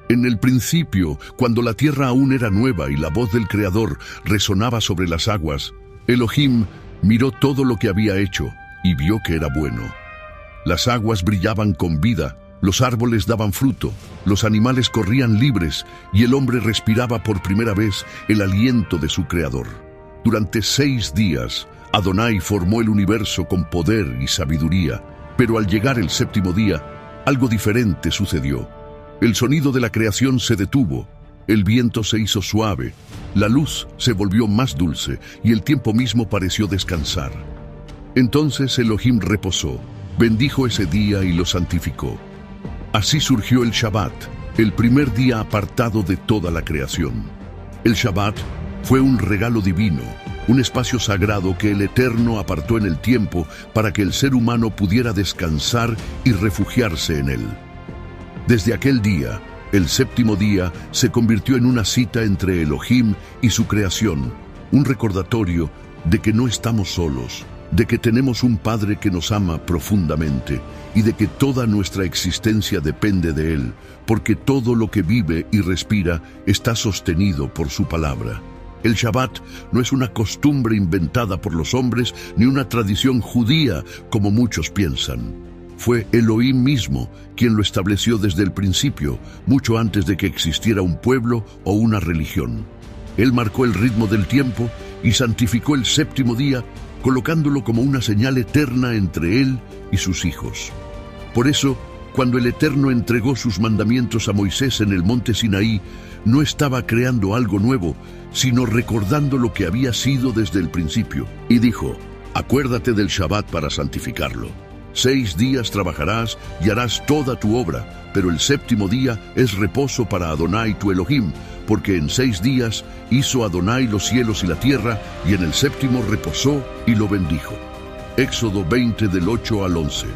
En el principio, cuando la tierra aún era nueva y la voz del Creador resonaba sobre las aguas, Elohim miró todo lo que había hecho y vio que era bueno. Las aguas brillaban con vida, los árboles daban fruto, los animales corrían libres y el hombre respiraba por primera vez el aliento de su Creador. Durante 6 días, Adonai formó el universo con poder y sabiduría, pero al llegar el 7º día, algo diferente sucedió. El sonido de la creación se detuvo, el viento se hizo suave, la luz se volvió más dulce y el tiempo mismo pareció descansar. Entonces Elohim reposó, bendijo ese día y lo santificó. Así surgió el Shabbat, el primer día apartado de toda la creación. El Shabbat fue un regalo divino, un espacio sagrado que el Eterno apartó en el tiempo para que el ser humano pudiera descansar y refugiarse en él. Desde aquel día, el 7º día se convirtió en una cita entre Elohim y su creación, un recordatorio de que no estamos solos, de que tenemos un Padre que nos ama profundamente y de que toda nuestra existencia depende de Él, porque todo lo que vive y respira está sostenido por su palabra. El Shabbat no es una costumbre inventada por los hombres ni una tradición judía como muchos piensan. Fue Elohim mismo quien lo estableció desde el principio, mucho antes de que existiera un pueblo o una religión. Él marcó el ritmo del tiempo y santificó el 7º día, colocándolo como una señal eterna entre él y sus hijos. Por eso, cuando el Eterno entregó sus mandamientos a Moisés en el monte Sinaí, no estaba creando algo nuevo, sino recordando lo que había sido desde el principio. Y dijo: acuérdate del Shabbat para santificarlo. 6 días trabajarás y harás toda tu obra, pero el 7º día es reposo para Adonai tu Elohim, porque en 6 días hizo Adonai los cielos y la tierra, y en el 7º reposó y lo bendijo. Éxodo 20 del 8 al 11.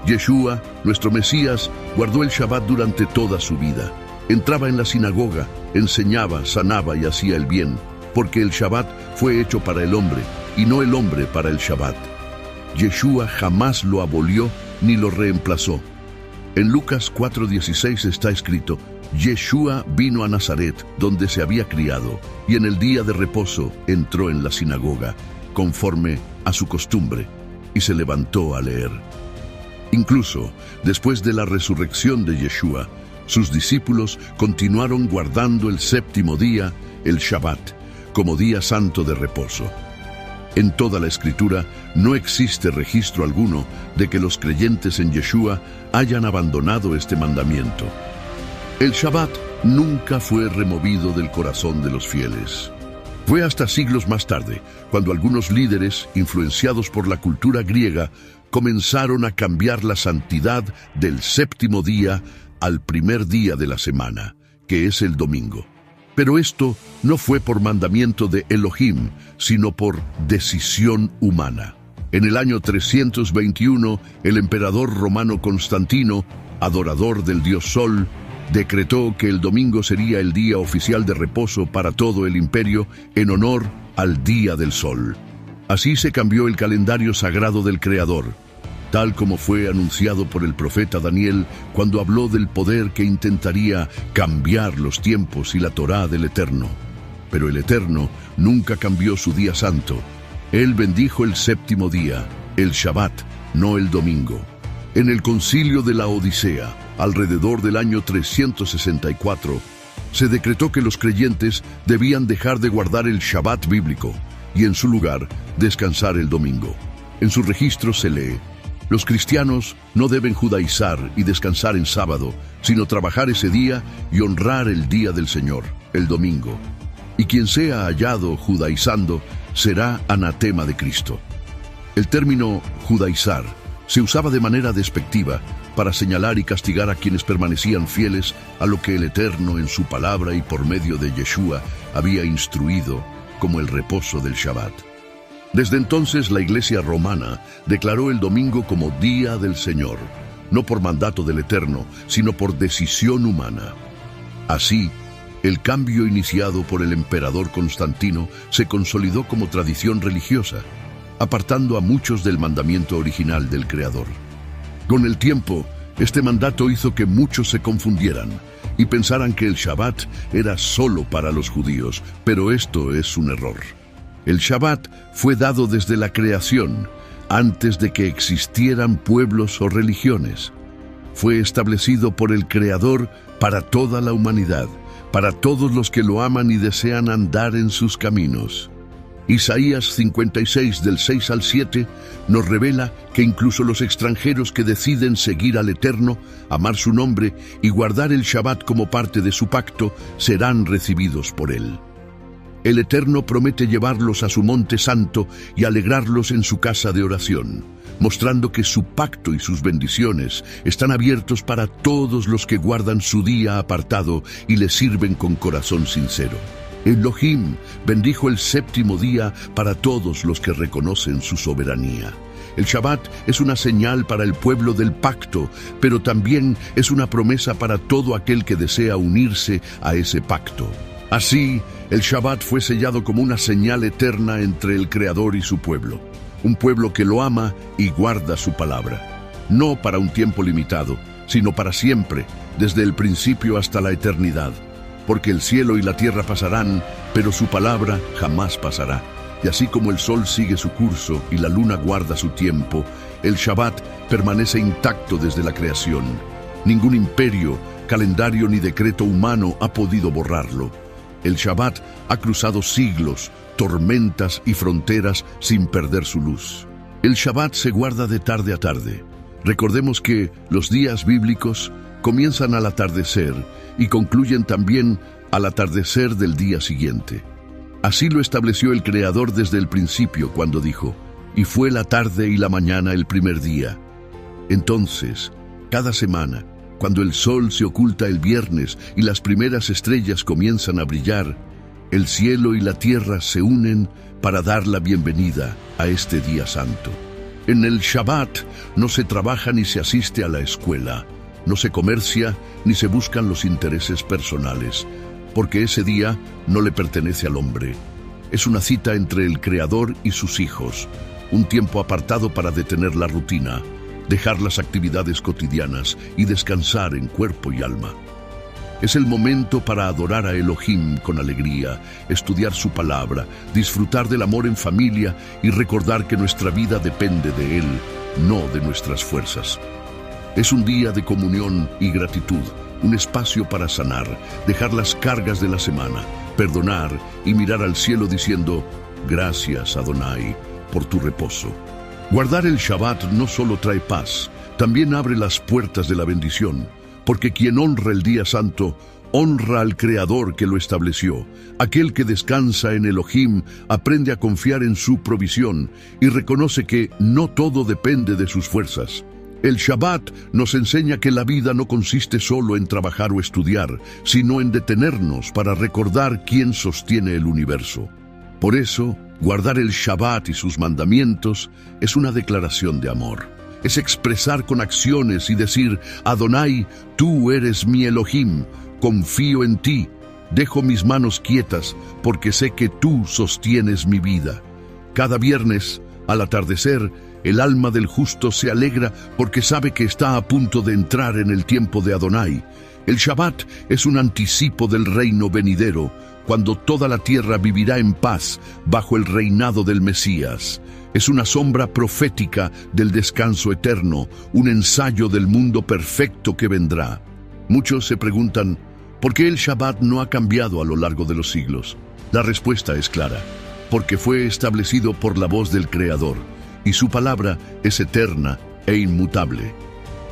Yeshua, nuestro Mesías, guardó el Shabbat durante toda su vida. Entraba en la sinagoga, enseñaba, sanaba y hacía el bien, porque el Shabbat fue hecho para el hombre, y no el hombre para el Shabbat. Yeshua jamás lo abolió ni lo reemplazó. En Lucas 4:16 está escrito: Yeshua vino a Nazaret, donde se había criado, y en el día de reposo entró en la sinagoga, conforme a su costumbre, y se levantó a leer. Incluso después de la resurrección de Yeshua, sus discípulos continuaron guardando el 7º día, el Shabbat, como día santo de reposo. En toda la Escritura no existe registro alguno de que los creyentes en Yeshua hayan abandonado este mandamiento. El Shabbat nunca fue removido del corazón de los fieles. Fue hasta siglos más tarde, cuando algunos líderes, influenciados por la cultura griega, comenzaron a cambiar la santidad del 7º día al primer día de la semana, que es el domingo. Pero esto no fue por mandamiento de Elohim, sino por decisión humana. En el año 321, el emperador romano Constantino, adorador del dios Sol, decretó que el domingo sería el día oficial de reposo para todo el imperio en honor al Día del Sol. Así se cambió el calendario sagrado del Creador, tal como fue anunciado por el profeta Daniel cuando habló del poder que intentaría cambiar los tiempos y la Torá del Eterno. Pero el Eterno nunca cambió su día santo. Él bendijo el 7º día, el Shabbat, no el domingo. En el concilio de la Odisea, alrededor del año 364, se decretó que los creyentes debían dejar de guardar el Shabbat bíblico y en su lugar descansar el domingo. En su registro se lee: los cristianos no deben judaizar y descansar en sábado, sino trabajar ese día y honrar el día del Señor, el domingo. Y quien sea hallado judaizando será anatema de Cristo. El término judaizar se usaba de manera despectiva para señalar y castigar a quienes permanecían fieles a lo que el Eterno en su palabra y por medio de Yeshua había instruido como el reposo del Shabbat. Desde entonces la Iglesia romana declaró el domingo como Día del Señor, no por mandato del Eterno, sino por decisión humana. Así, el cambio iniciado por el emperador Constantino se consolidó como tradición religiosa, apartando a muchos del mandamiento original del Creador. Con el tiempo, este mandato hizo que muchos se confundieran, y pensaran que el Shabbat era solo para los judíos, pero esto es un error. El Shabbat fue dado desde la creación, antes de que existieran pueblos o religiones. Fue establecido por el Creador para toda la humanidad, para todos los que lo aman y desean andar en sus caminos. Isaías 56, del 6 al 7, nos revela que incluso los extranjeros que deciden seguir al Eterno, amar su nombre y guardar el Shabbat como parte de su pacto, serán recibidos por él. El Eterno promete llevarlos a su monte santo y alegrarlos en su casa de oración, mostrando que su pacto y sus bendiciones están abiertos para todos los que guardan su día apartado y le sirven con corazón sincero. Elohim bendijo el séptimo día para todos los que reconocen su soberanía. El Shabbat es una señal para el pueblo del pacto, pero también es una promesa para todo aquel que desea unirse a ese pacto. Así, el Shabbat fue sellado como una señal eterna entre el Creador y su pueblo, un pueblo que lo ama y guarda su palabra, no para un tiempo limitado, sino para siempre, desde el principio hasta la eternidad. Porque el cielo y la tierra pasarán, pero su palabra jamás pasará. Y así como el sol sigue su curso y la luna guarda su tiempo, el Shabbat permanece intacto desde la creación. Ningún imperio, calendario ni decreto humano ha podido borrarlo. El Shabbat ha cruzado siglos, tormentas y fronteras sin perder su luz. El Shabbat se guarda de tarde a tarde. Recordemos que los días bíblicos comienzan al atardecer y concluyen también al atardecer del día siguiente. Así lo estableció el Creador desde el principio cuando dijo: «Y fue la tarde y la mañana el primer día». Entonces, cada semana, cuando el sol se oculta el viernes y las primeras estrellas comienzan a brillar, el cielo y la tierra se unen para dar la bienvenida a este día santo. En el Shabbat no se trabaja ni se asiste a la escuela, no se comercia ni se buscan los intereses personales, porque ese día no le pertenece al hombre. Es una cita entre el Creador y sus hijos, un tiempo apartado para detener la rutina, dejar las actividades cotidianas y descansar en cuerpo y alma. Es el momento para adorar a Elohim con alegría, estudiar su palabra, disfrutar del amor en familia y recordar que nuestra vida depende de Él, no de nuestras fuerzas. Es un día de comunión y gratitud, un espacio para sanar, dejar las cargas de la semana, perdonar y mirar al cielo diciendo: «Gracias, Adonai, por tu reposo». Guardar el Shabbat no solo trae paz, también abre las puertas de la bendición, porque quien honra el día santo, honra al Creador que lo estableció. Aquel que descansa en Elohim aprende a confiar en su provisión y reconoce que no todo depende de sus fuerzas. El Shabbat nos enseña que la vida no consiste solo en trabajar o estudiar, sino en detenernos para recordar quién sostiene el universo. Por eso, guardar el Shabbat y sus mandamientos es una declaración de amor. Es expresar con acciones y decir: «Adonai, tú eres mi Elohim, confío en ti, dejo mis manos quietas porque sé que tú sostienes mi vida». Cada viernes, al atardecer, el alma del justo se alegra porque sabe que está a punto de entrar en el tiempo de Adonai. El Shabbat es un anticipo del reino venidero, cuando toda la tierra vivirá en paz bajo el reinado del Mesías. Es una sombra profética del descanso eterno, un ensayo del mundo perfecto que vendrá. Muchos se preguntan: ¿por qué el Shabbat no ha cambiado a lo largo de los siglos? La respuesta es clara: porque fue establecido por la voz del Creador, y su palabra es eterna e inmutable.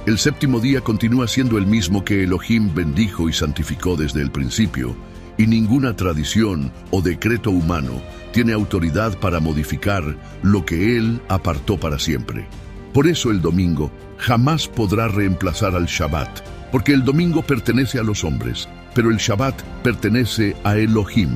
El séptimo día continúa siendo el mismo que Elohim bendijo y santificó desde el principio, y ninguna tradición o decreto humano tiene autoridad para modificar lo que Él apartó para siempre. Por eso el domingo jamás podrá reemplazar al Shabbat, porque el domingo pertenece a los hombres, pero el Shabbat pertenece a Elohim.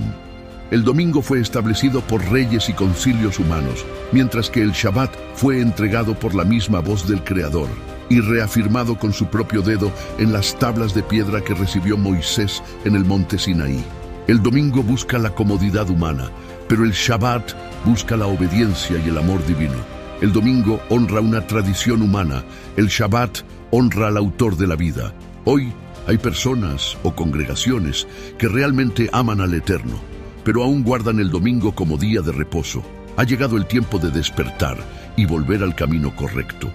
El domingo fue establecido por reyes y concilios humanos, mientras que el Shabbat fue entregado por la misma voz del Creador y reafirmado con su propio dedo en las tablas de piedra que recibió Moisés en el monte Sinaí. El domingo busca la comodidad humana, pero el Shabbat busca la obediencia y el amor divino. El domingo honra una tradición humana, el Shabbat honra al autor de la vida. Hoy, Hay personas o congregaciones que realmente aman al Eterno, pero aún guardan el domingo como día de reposo. Ha llegado el tiempo de despertar y volver al camino correcto.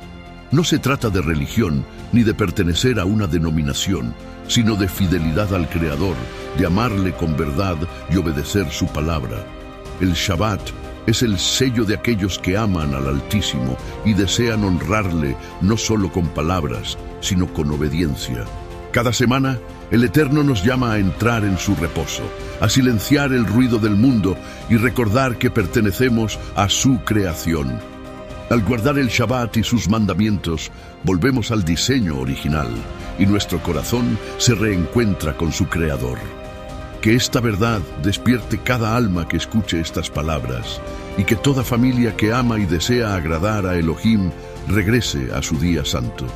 No se trata de religión ni de pertenecer a una denominación, sino de fidelidad al Creador, de amarle con verdad y obedecer su palabra. El Shabbat es el sello de aquellos que aman al Altísimo y desean honrarle no solo con palabras, sino con obediencia. Cada semana, el Eterno nos llama a entrar en su reposo, a silenciar el ruido del mundo y recordar que pertenecemos a su creación. Al guardar el Shabbat y sus mandamientos, volvemos al diseño original y nuestro corazón se reencuentra con su Creador. Que esta verdad despierte cada alma que escuche estas palabras y que toda familia que ama y desea agradar a Elohim regrese a su día santo.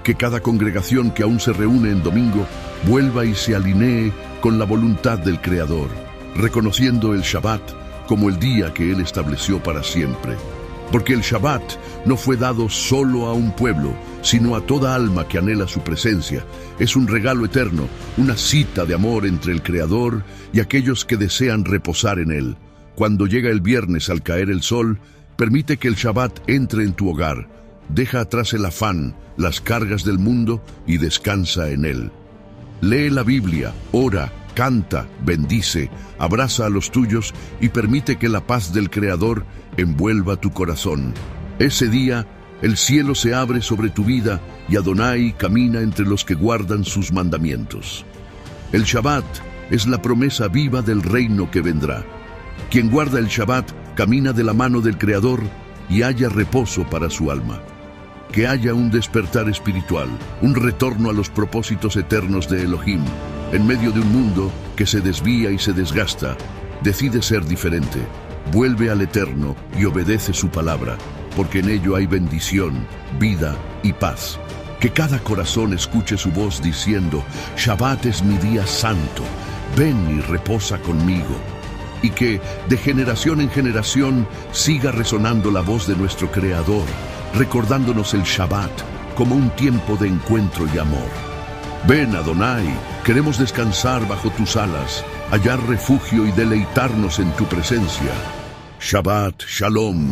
Que cada congregación que aún se reúne en domingo vuelva y se alinee con la voluntad del Creador, reconociendo el Shabbat como el día que Él estableció para siempre. Porque el Shabbat no fue dado solo a un pueblo, sino a toda alma que anhela su presencia. Es un regalo eterno, una cita de amor entre el Creador y aquellos que desean reposar en Él. Cuando llega el viernes al caer el sol, permite que el Shabbat entre en tu hogar. Deja atrás el afán, las cargas del mundo y descansa en Él. Lee la Biblia, ora, canta, bendice, abraza a los tuyos y permite que la paz del Creador envuelva tu corazón. Ese día, el cielo se abre sobre tu vida y Adonai camina entre los que guardan sus mandamientos. El Shabbat es la promesa viva del reino que vendrá. Quien guarda el Shabbat camina de la mano del Creador y halla reposo para su alma. Que haya un despertar espiritual, un retorno a los propósitos eternos de Elohim. En medio de un mundo que se desvía y se desgasta, decide ser diferente. Vuelve al Eterno y obedece su palabra, porque en ello hay bendición, vida y paz. Que cada corazón escuche su voz diciendo: Shabbat es mi día santo, ven y reposa conmigo. Y que de generación en generación siga resonando la voz de nuestro Creador, recordándonos el Shabbat como un tiempo de encuentro y amor. Ven, Adonai, queremos descansar bajo tus alas, hallar refugio y deleitarnos en tu presencia. Shabbat Shalom.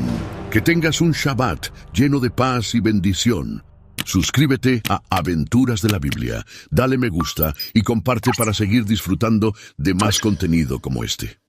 Que tengas un Shabbat lleno de paz y bendición. Suscríbete a Aventuras de la Biblia, dale me gusta y comparte para seguir disfrutando de más contenido como este.